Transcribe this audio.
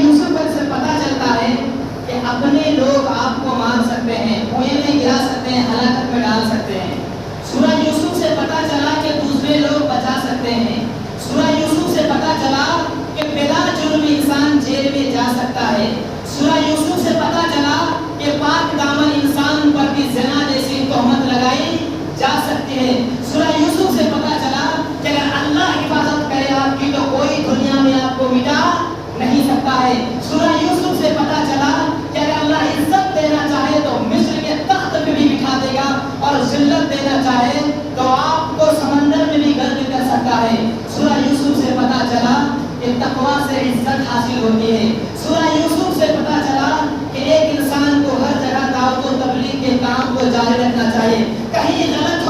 یوسف سے پتہ چلتا ہے کہ اپنے لوگ آپ کو مار سکتے ہیں، کنویں میں گرا سکتے ہیں، ہلاکت میں ڈال سکتے ہیں۔ سورہ یوسف سے پتہ چلا کہ دوسرے لوگ بچا سکتے ہیں۔ سورہ یوسف سے پتہ چلا کہ بلا جرم انسان جیل میں جا سکتا ہے۔ سورہ یوسف سے پتہ چلا کہ پاک دامن انسان پر بھی زنا جیسی تہمت لگائی جا سکتی ہے۔ سورہ یوسف سے پتہ چلا کہ اگر اللہ حفاظت کرے آپ کی تو کوئی دنیا میں آپ کو مٹا نہیں سکتا ہے۔ سورہ یوسف سے پتہ چلا کہ اگر اللہ عزت دینا چاہے تو مصر کے تخت پہ بھی بٹھا دے گا، اور ذلت دینا چاہے تو آپ کو سمندر میں بھی غرق کر سکتا ہے۔ سورہ یوسف سے پتہ چلا کہ تقویٰ سے عزت حاصل ہوتی ہے۔ سورہ یوسف سے پتہ چلا کہ ایک انسان کو ہر جگہ دعوت و تبلیغ کے کام کو جاری رکھنا چاہیے، کہیں غلط